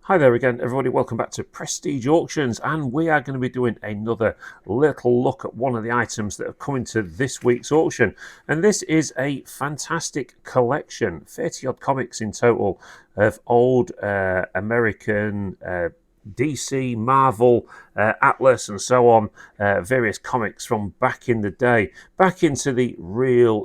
Hi there again, everybody. Welcome back to Prestige Auctions, and we are going to be doing another little look at one of the items that have come into this week's auction. And this is a fantastic collection, 30 odd comics in total, of old American DC, Marvel, Atlas, and so on, various comics from back in the day, back into the real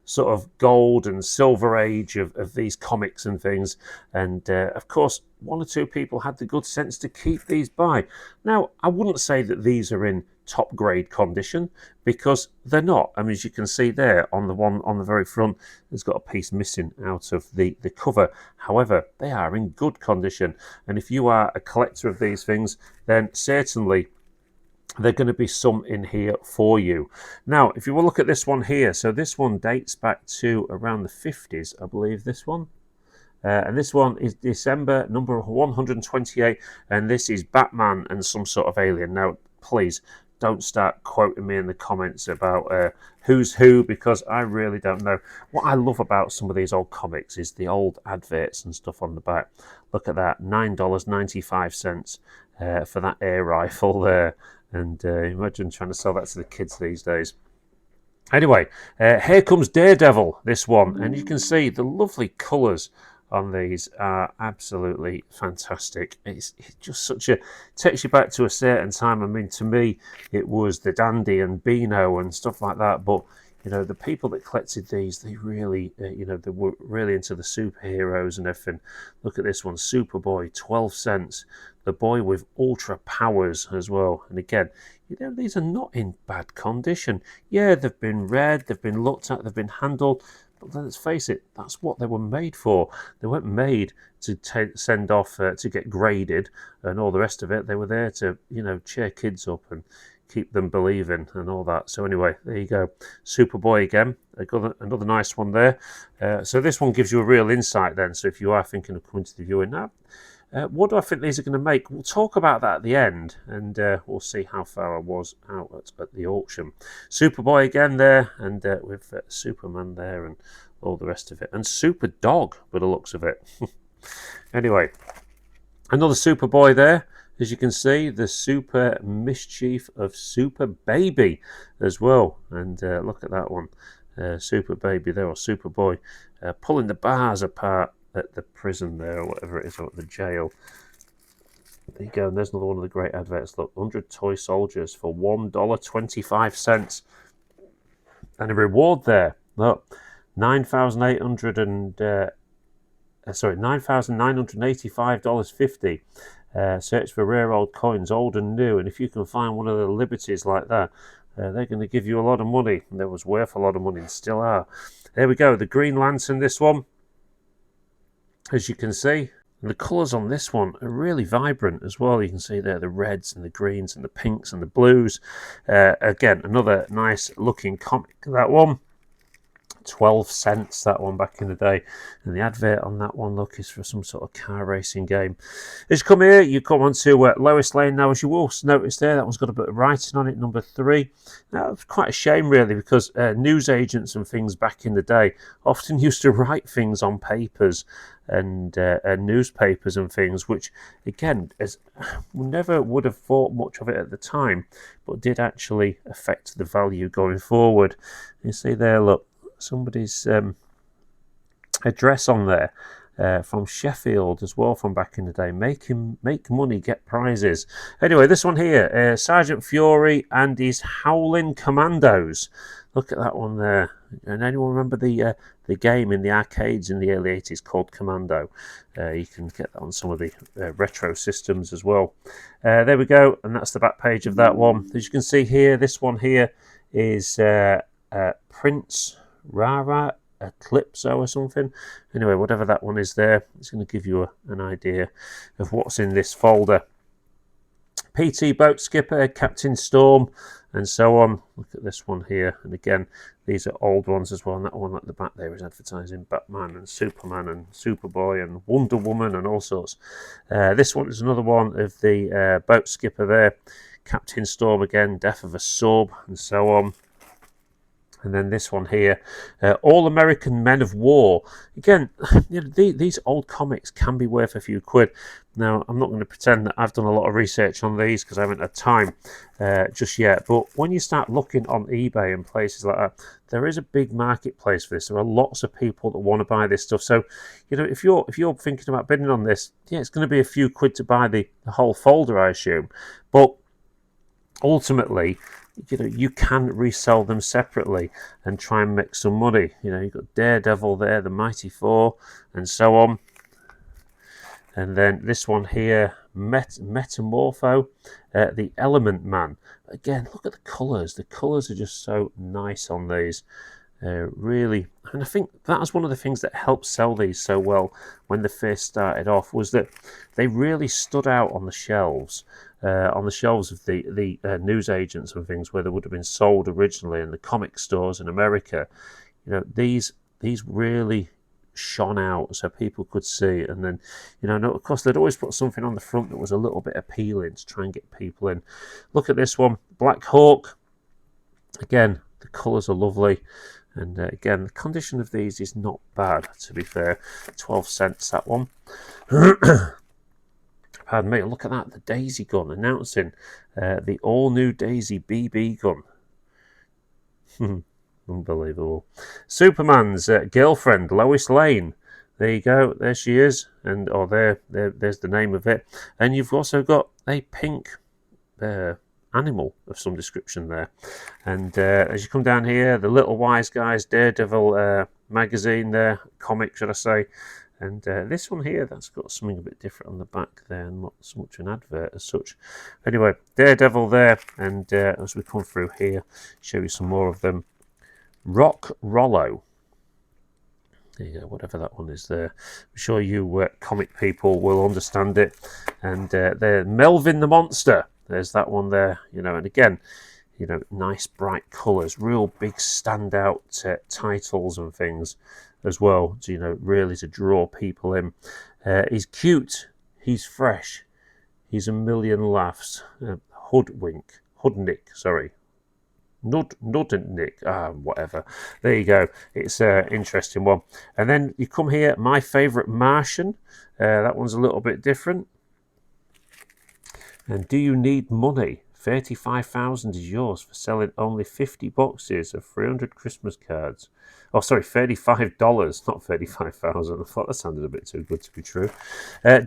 sort of gold and silver age of these comics and things. And of course, one or two people had the good sense to keep these by. Now, I wouldn't say that these are in top grade condition, because they're not. I mean, as you can see there on the one on the very front, there's got a piece missing out of the cover. However, they are in good condition, and if you are a collector of these things, then certainly there are going to be some in here for you. Now, if you will look at this one here, so this one dates back to around the 50s, I believe, this one. And this one is December number 128, and this is Batman and some sort of alien. Now, please don't start quoting me in the comments about who's who, because I really don't know. What I love about some of these old comics is the old adverts and stuff on the back. Look at that, $9.95 for that air rifle there. And imagine trying to sell that to the kids these days. Anyway, here comes Daredevil, this one. And you can see the lovely colours on these are absolutely fantastic. It's just such a, takes you back to a certain time. I mean, to me, it was the Dandy and Beano and stuff like that. But, you know, the people that collected these, they really, they were really into the superheroes and everything. Look at this one, Superboy, 12 cents. The boy with ultra powers as well. And again, these are not in bad condition. Yeah, they've been read, they've been looked at, they've been handled. But let's face it, that's what they were made for. They weren't made to send off to get graded and all the rest of it. They were there to, cheer kids up and keep them believing and all that. So anyway, there you go. Superboy again. Another nice one there. So this one gives you a real insight then. So if you are thinking of coming to the viewing now, what do I think these are going to make? We'll talk about that at the end, and we'll see how far I was out at the auction. Superboy again there, and with Superman there, and all the rest of it. And Super Dog, by the looks of it. Anyway, another Superboy there. As you can see, the Super Mischief of Super Baby as well. And look at that one. Super Baby there, or Superboy, pulling the bars apart at the prison there, or whatever it is, or at the jail. There you go, and there's another one of the great adverts. Look, 100 toy soldiers for $1.25. And a reward there. Look, $9,985.50. Search for rare old coins, old and new. And if you can find one of the Liberties like that, they're going to give you a lot of money. And they was worth a lot of money and still are. There we go, the Green Lantern, this one. As you can see, the colours on this one are really vibrant as well. You can see there the reds and the greens and the pinks and the blues. Again, another nice looking comic, that one. 12 cents, that one, back in the day. And the advert on that one, look, is for some sort of car racing game. As you come here, you come on to Lois Lane. Now, as you will notice there, that one's got a bit of writing on it, number 3. Now, it's quite a shame, really, because news agents and things back in the day often used to write things on papers and newspapers and things, which, again, we never would have thought much of it at the time, but did actually affect the value going forward. You see there, look, somebody's address on there from Sheffield as well, from back in the day. Make money, get prizes. Anyway, this one here, Sergeant Fury and his Howling Commandos. Look at that one there. And anyone remember the game in the arcades in the early 80s called Commando? You can get that on some of the retro systems as well. There we go, and that's the back page of that one. As you can see here, this one here is Prince Rara Eclipso or something. Anyway, whatever that one is there, it's going to give you an idea of what's in this folder. PT Boat Skipper, Captain Storm, and so on. Look at this one here, and again, these are old ones as well. And that one at the back there is advertising Batman and Superman and Superboy and Wonder Woman and all sorts. This one is another one of the Boat Skipper there. Captain Storm again, Death of a Sub, and so on. And then this one here, All American Men of War. Again, you know, these old comics can be worth a few quid. Now, I'm not going to pretend that I've done a lot of research on these because I haven't had time just yet. But when you start looking on eBay and places like that, there is a big marketplace for this. There are lots of people that want to buy this stuff. So, you know, if you're thinking about bidding on this, yeah, it's going to be a few quid to buy the whole folder, I assume. But ultimately, you know, you can resell them separately and try and make some money. You know, you've got Daredevil there, the Mighty Four, and so on. And then this one here, Metamorpho, the Element Man. Again, look at the colours. The colours are just so nice on these. Really, and I think that was one of the things that helped sell these so well when they first started off, was that they really stood out on the shelves of the news agents and things where they would have been sold originally in the comic stores in America. You know, these really shone out so people could see. And then, you know, of course, they'd always put something on the front that was a little bit appealing to try and get people in. Look at this one, Black Hawk. Again, the colours are lovely. And again, the condition of these is not bad, to be fair. 12 cents, that one. Pardon me, look at that. The Daisy gun, announcing the all-new Daisy BB gun. Unbelievable. Superman's girlfriend, Lois Lane. There you go. There she is. And there's the name of it. And you've also got a pink animal of some description there. And as you come down here, the Little Wise Guys Daredevil magazine there, comic should I say. And this one here, that's got something a bit different on the back there, and not so much an advert as such. Anyway, Daredevil there, and as we come through here, show you some more of them. Rock Rollo. There you go, whatever that one is there. I'm sure you comic people will understand it. And there, Melvin the Monster. There's that one there, you know, and again, you know, nice bright colours, real big standout titles and things as well, to, you know, really to draw people in. He's cute, he's fresh, he's a million laughs. Hudnick, whatever. There you go. It's an interesting one. And then you come here, My Favourite Martian. That one's a little bit different. And Do You Need Money? 35,000 is yours for selling only 50 boxes of 300 Christmas cards. Oh, sorry, $35, not 35,000. I thought that sounded a bit too good to be true.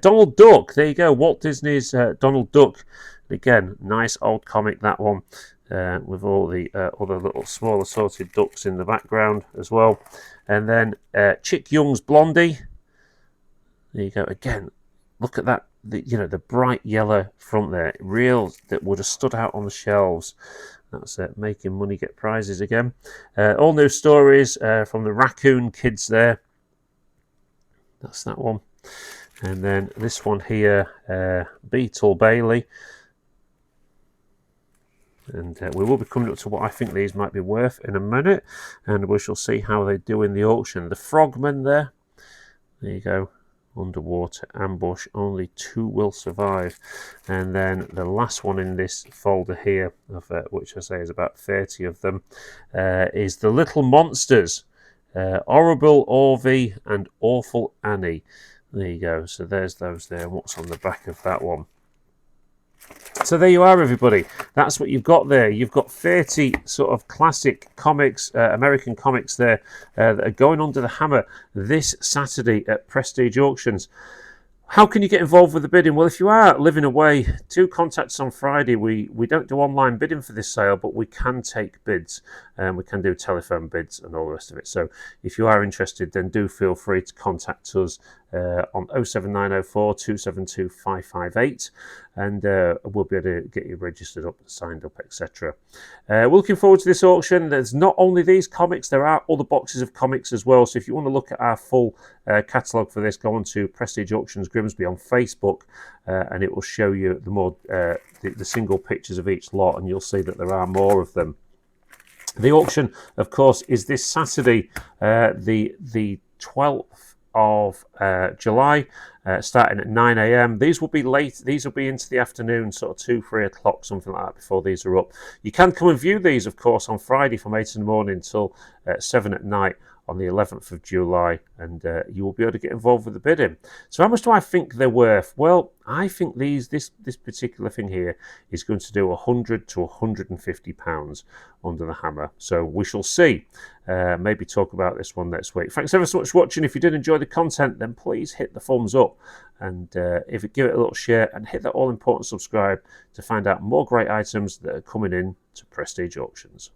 Donald Duck, there you go. Walt Disney's Donald Duck. Again, nice old comic, that one, with all the other little small assorted ducks in the background as well. And then Chick Young's Blondie. There you go. Again, look at that. The bright yellow front there, real, that would have stood out on the shelves. That's making money get prizes again. All new stories from the Raccoon Kids there. That's that one. And then this one here, Beetle Bailey. And we will be coming up to what I think these might be worth in a minute. And we shall see how they do in the auction. The Frogman there. There you go. Underwater ambush, only 2 will survive. And then the last one in this folder here, of which I say is about 30 of them, is the Little Monsters, Horrible Orvie and Awful Annie. There you go. So there's those there. What's on the back of that one? So there you are, everybody. That's what you've got there. You've got 30 sort of classic comics, American comics there, that are going under the hammer this Saturday at Prestige Auctions. How can you get involved with the bidding? Well, if you are living away, do contact us on Friday. We don't do online bidding for this sale, but we can take bids, and we can do telephone bids and all the rest of it. So if you are interested, then do feel free to contact us on 07904 272 558, and we'll be able to get you registered up, signed up, etc. We're looking forward to this auction. There's not only these comics, there are other boxes of comics as well. So if you want to look at our full catalogue for this, go on to Prestige Auctions Grimsby on Facebook, and it will show you the single pictures of each lot, and you'll see that there are more of them. The auction, of course, is this Saturday, the 12th of July, starting at 9 a.m. These will be late. These will be into the afternoon, sort of 2, 3 o'clock, something like that, before these are up. You can come and view these, of course, on Friday from 8 in the morning until 7 at night on the 11th of July, and you will be able to get involved with the bidding. So how much do I think they're worth? Well, I think this particular thing here is going to do £100 to £150 under the hammer. So we shall see. Maybe talk about this one next week. Thanks ever so much for watching. If you did enjoy the content, then please hit the thumbs up, and if you give it a little share, and hit that all important subscribe to find out more great items that are coming in to Prestige Auctions.